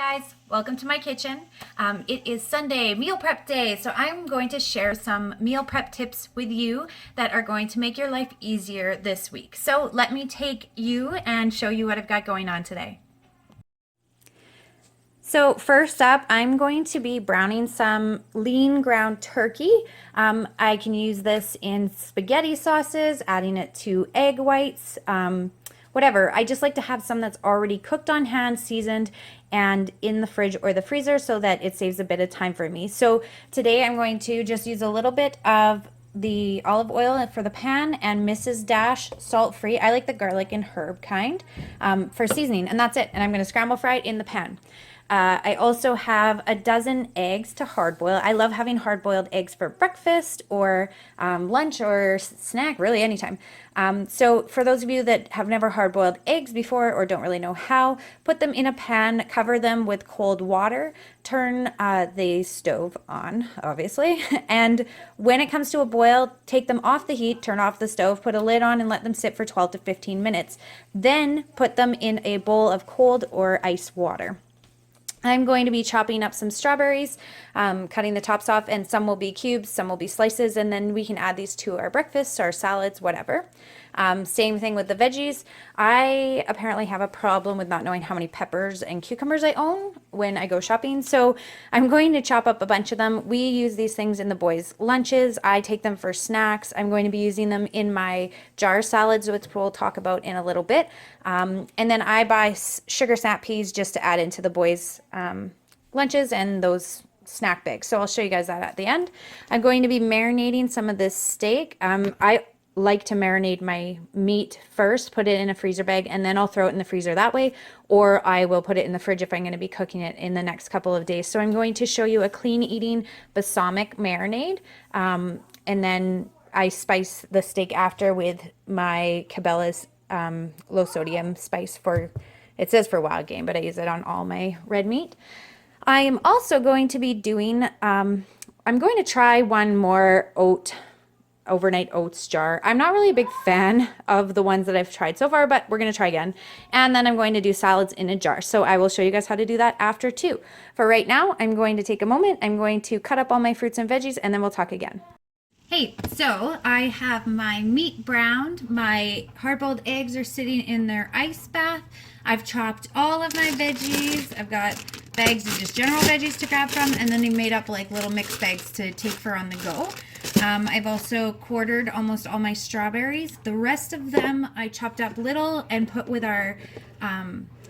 Guys, welcome to my kitchen. It is Sunday, meal prep day, so I'm going to share some meal prep tips with you that are going to make your life easier this week. So let me take you and show you what I've got going on today. So first up, I'm going to be browning some lean ground turkey. I can use this in spaghetti sauces, adding it to egg whites, whatever. I just like to have some that's already cooked on hand, seasoned, and in the fridge or the freezer so that it saves a bit of time for me. So today I'm going to just use a little bit of the olive oil for the pan and Mrs. Dash salt-free. I like the garlic and herb kind for seasoning, and that's it. And I'm going to scramble fry it in the pan. I also have a dozen eggs to hard boil. I love having hard boiled eggs for breakfast or lunch or snack, really anytime. So for those of you that have never hard boiled eggs before or don't really know how, put them in a pan, cover them with cold water, turn the stove on, obviously, and when it comes to a boil, take them off the heat, turn off the stove, put a lid on and let them sit for 12 to 15 minutes. Then put them in a bowl of cold or ice water. I'm going to be chopping up some strawberries, cutting the tops off, and some will be cubes, some will be slices, and then we can add these to our breakfasts, our salads, whatever. Same thing with the veggies. I apparently have a problem with not knowing how many peppers and cucumbers I own when I go shopping, so I'm going to chop up a bunch of them. We use these things in the boys' lunches. I take them for snacks. I'm going to be using them in my jar salads, which we'll talk about in a little bit. And then I buy sugar snap peas just to add into the boys' lunches and those snack bags. So I'll show you guys that at the end. I'm going to be marinating some of this steak. I like to marinate my meat first, put it in a freezer bag, and then I'll throw it in the freezer that way, or I will put it in the fridge if I'm going to be cooking it in the next couple of days. So I'm going to show you a clean eating balsamic marinade, and then I spice the steak after with my Cabela's low sodium spice for, it says for wild game, but I use it on all my red meat. I am also going to be doing, I'm going to try one more overnight oats jar. I'm not really a big fan of the ones that I've tried so far, but we're going to try again. And then I'm going to do salads in a jar. So I will show you guys how to do that after too. For right now, I'm going to take a moment. I'm going to cut up all my fruits and veggies, and then we'll talk again. Hey, so I have my meat browned, my hard-boiled eggs are sitting in their ice bath. I've chopped all of my veggies. I've got bags of just general veggies to grab from, and then they made up like little mixed bags to take for on the go. I've also quartered almost all my strawberries. The rest of them I chopped up little and put with our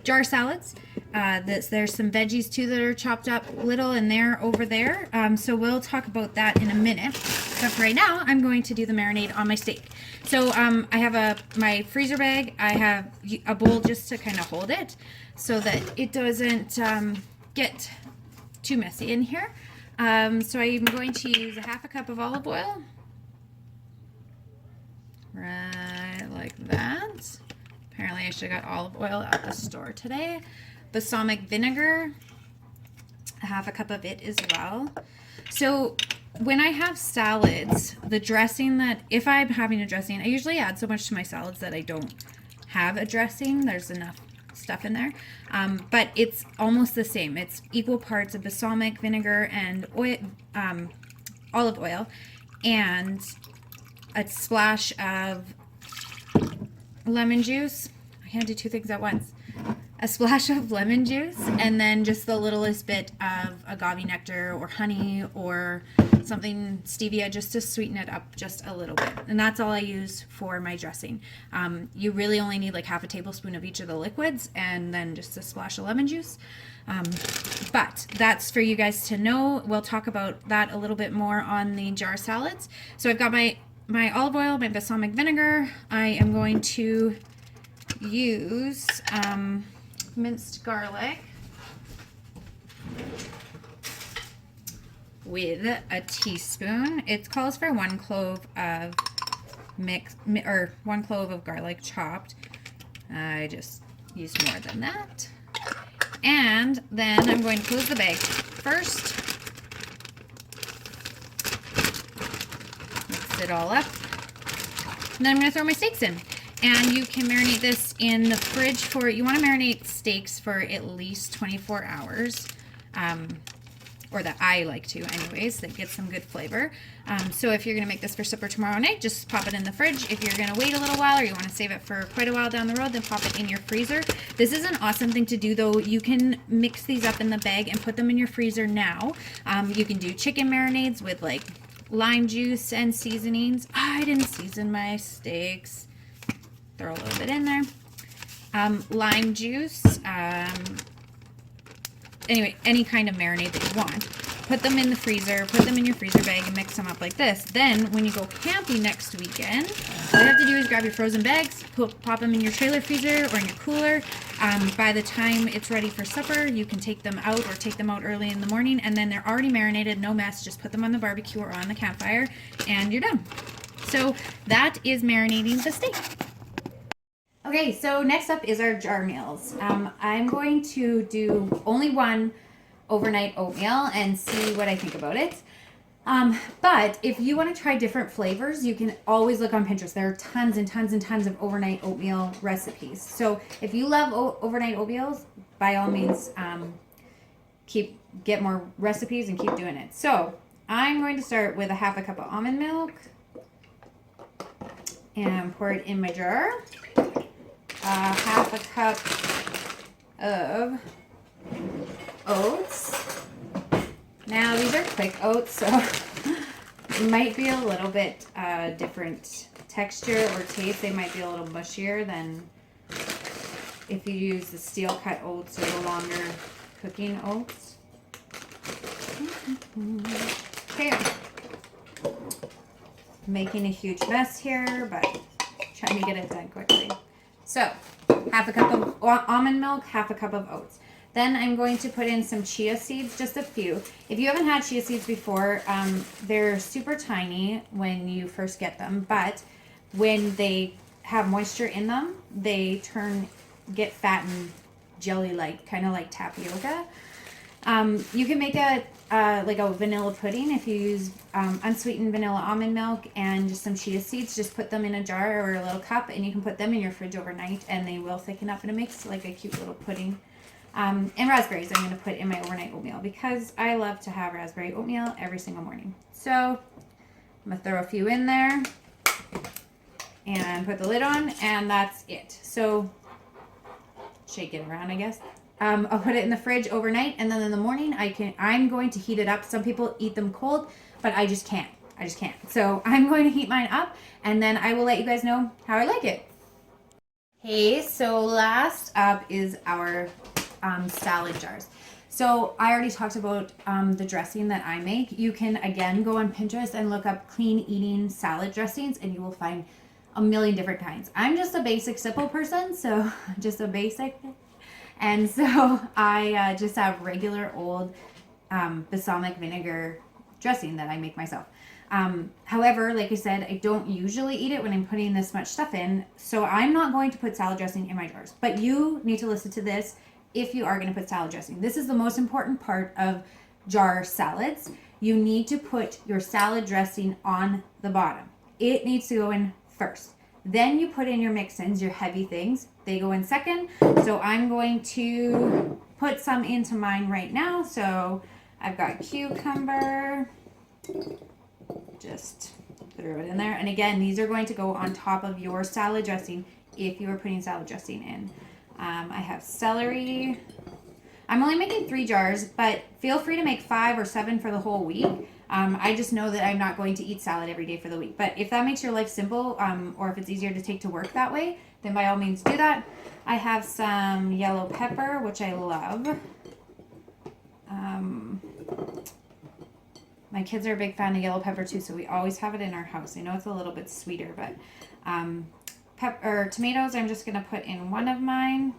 jar salads. There's some veggies too that are chopped up little and they're over there. So we'll talk about that in a minute. But for right now, I'm going to do the marinade on my steak. So I have my freezer bag. I have a bowl just to kind of hold it so that it doesn't get too messy in here. So I'm going to use a half a cup of olive oil. Right like that. Apparently I should have got olive oil at the store today. Balsamic vinegar, a half a cup of it as well. So when I have salads, the dressing if I'm having a dressing, I usually add so much to my salads that I don't have a dressing. There's enough stuff in there. But it's almost the same. It's equal parts of balsamic vinegar and oil, olive oil, and a splash of lemon juice. I can't do two things at once. A splash of lemon juice, and then just the littlest bit of agave nectar or honey or something, stevia, just to sweeten it up just a little bit. And that's all I use for my dressing. You really only need like half a tablespoon of each of the liquids and then just a splash of lemon juice. But that's for you guys to know. We'll talk about that a little bit more on the jar salads. So I've got my olive oil, my balsamic vinegar. I am going to use minced garlic with a teaspoon. It calls for 1 clove of or 1 clove of garlic chopped. I just used more than that. And then I'm going to close the bag first. Mix it all up. And then I'm going to throw my steaks in. And you can marinate this in the fridge for, you want to marinate steaks for at least 24 hours. Or that I like to anyways, that gets some good flavor. So if you're gonna make this for supper tomorrow night, just pop it in the fridge. If you're gonna wait a little while or you wanna save it for quite a while down the road, then pop it in your freezer. This is an awesome thing to do though. You can mix these up in the bag and put them in your freezer now. You can do chicken marinades with like lime juice and seasonings. I didn't season my steaks. Throw a little bit in there. Lime juice, anyway, any kind of marinade that you want. Put them in the freezer, put them in your freezer bag and mix them up like this. Then when you go camping next weekend, all you have to do is grab your frozen bags, pop them in your trailer freezer or in your cooler. By the time it's ready for supper, you can take them out or take them out early in the morning, and then they're already marinated, no mess. Just put them on the barbecue or on the campfire and you're done. So that is marinating the steak. Okay, so next up is our jar meals. I'm going to do only one overnight oatmeal and see what I think about it. But if you want to try different flavors, you can always look on Pinterest. There are tons and tons and tons of overnight oatmeal recipes. So if you love overnight oatmeals, by all means, get more recipes and keep doing it. So I'm going to start with a half a cup of almond milk and pour it in my jar. Half a cup of oats. Now these are quick oats, so it might be a little bit different texture or taste. They might be a little mushier than if you use the steel cut oats or the longer cooking oats. Okay, making a huge mess here, but trying to get it done quickly. So, half a cup of almond milk, half a cup of oats. Then I'm going to put in some chia seeds, just a few. If you haven't had chia seeds before, they're super tiny when you first get them, but when they have moisture in them, they get fat and jelly-like, kind of like tapioca. You can make like a vanilla pudding if you use unsweetened vanilla almond milk and just some chia seeds. Just put them in a jar or a little cup and you can put them in your fridge overnight and they will thicken up and it makes like a cute little pudding. And raspberries I'm going to put in my overnight oatmeal because I love to have raspberry oatmeal every single morning. So I'm going to throw a few in there and put the lid on, and that's it. So shake it around, I guess. I'll put it in the fridge overnight, and then in the morning I'm going to heat it up. Some people eat them cold, but I just can't. So I'm going to heat mine up, and then I will let you guys know how I like it. Hey, so last up is our salad jars. So I already talked about the dressing that I make. You can again go on Pinterest and look up clean eating salad dressings, and you will find a million different kinds. I'm just a basic simple person, so just a basic. And so I just have regular old balsamic vinegar dressing that I make myself. However, like I said, I don't usually eat it when I'm putting this much stuff in, so I'm not going to put salad dressing in my jars. But you need to listen to this if you are going to put salad dressing. This is the most important part of jar salads. You need to put your salad dressing on the bottom. It needs to go in first. Then you put in your mix-ins, your heavy things. They go in second. So I'm going to put some into mine right now. So I've got cucumber. Just throw it in there. And again, these are going to go on top of your salad dressing if you are putting salad dressing in. I have celery. I'm only making 3 jars, but feel free to make 5 or 7 for the whole week. I just know that I'm not going to eat salad every day for the week. But if that makes your life simple, or if it's easier to take to work that way, then by all means do that. I have some yellow pepper, which I love. My kids are a big fan of yellow pepper too, so we always have it in our house. I know it's a little bit sweeter, but tomatoes I'm just going to put in one of mine.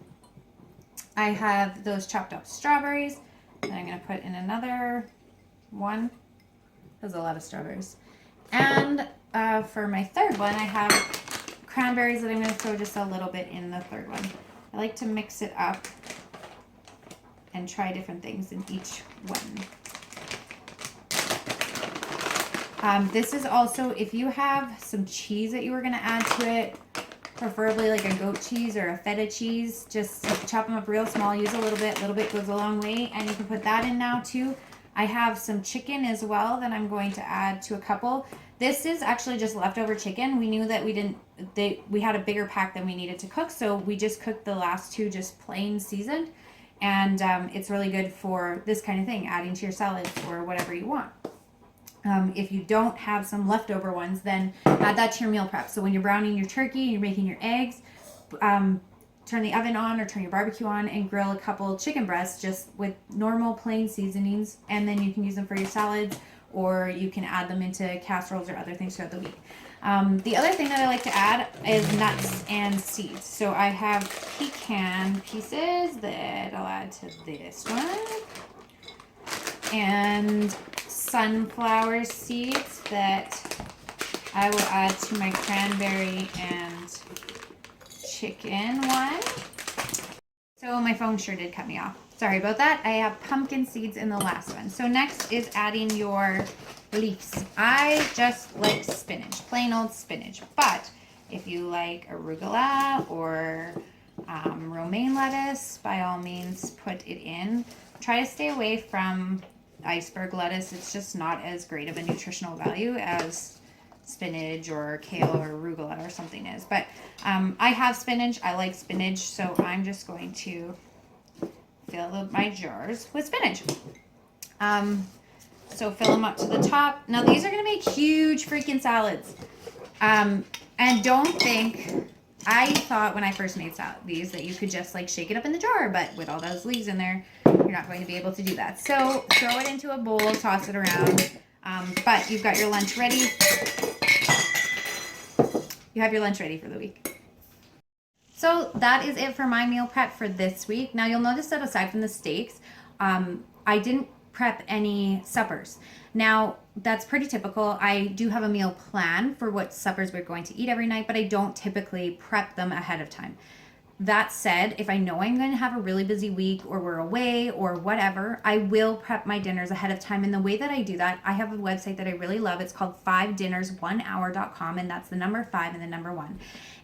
I have those chopped up strawberries that I'm going to put in another one. There's a lot of strawberries. And for my third one, I have cranberries that I'm going to throw just a little bit in the third one. I like to mix it up and try different things in each one. This is also, if you have some cheese that you were going to add to it, preferably like a goat cheese or a feta cheese. Just chop them up real small, use a little bit goes a long way. And you can put that in now too. I have some chicken as well that I'm going to add to a couple. This is actually just leftover chicken. We knew that we had a bigger pack than we needed to cook, so we just cooked the last two just plain seasoned. And it's really good for this kind of thing, adding to your salads or whatever you want. If you don't have some leftover ones, then add that to your meal prep. So when you're browning your turkey, you're making your eggs, turn the oven on or turn your barbecue on and grill a couple chicken breasts just with normal plain seasonings, and then you can use them for your salads, or you can add them into casseroles or other things throughout the week. The other thing that I like to add is nuts and seeds. So I have pecan pieces that I'll add to this one, and sunflower seeds that I will add to my cranberry and chicken one. So my phone sure did cut me off. Sorry about that. I have pumpkin seeds in the last one. So next is adding your leaves. I just like spinach, plain old spinach. But if you like arugula or romaine lettuce, by all means put it in. Try to stay away from iceberg lettuce. It's just not as great of a nutritional value as spinach or kale or arugula or something is. But I have spinach. I like spinach, so I'm just going to fill up my jars with spinach. So fill them up to the top. Now these are going to make huge freaking salads. And don't think, I thought when I first made these that you could just like shake it up in the jar, but with all those leaves in there, you're not going to be able to do that. So throw it into a bowl, toss it around. But you've got your lunch ready. You have your lunch ready for the week. So that is it for my meal prep for this week. Now you'll notice that aside from the steaks, I didn't prep any suppers. Now that's pretty typical. I do have a meal plan for what suppers we're going to eat every night, but I don't typically prep them ahead of time. That said, if I know I'm going to have a really busy week or we're away or whatever, I will prep my dinners ahead of time. And the way that I do that, I have a website that I really love. It's called 5dinners1hour.com, and that's the number 5 and the number 1.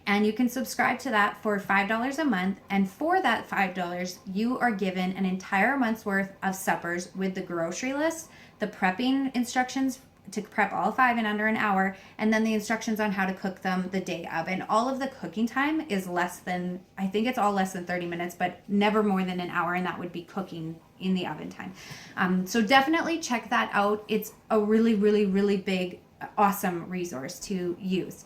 And you can subscribe to that for $5 a month. And for that $5, you are given an entire month's worth of suppers with the grocery list, the prepping instructions to prep all 5 in under an hour, and then the instructions on how to cook them the day of. And all of the cooking time is less than, I think it's all less than 30 minutes, but never more than an hour, and that would be cooking in the oven time. So definitely check that out. It's a really, really, really big, awesome resource to use.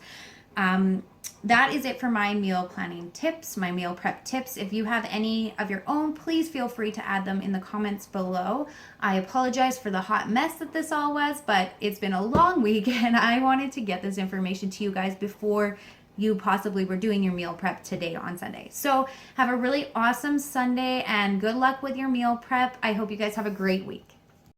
That is it for my meal planning tips, my meal prep tips. If you have any of your own, please feel free to add them in the comments below. I apologize for the hot mess that this all was, but it's been a long week and I wanted to get this information to you guys before you possibly were doing your meal prep today on Sunday. So have a really awesome Sunday and good luck with your meal prep. I hope you guys have a great week.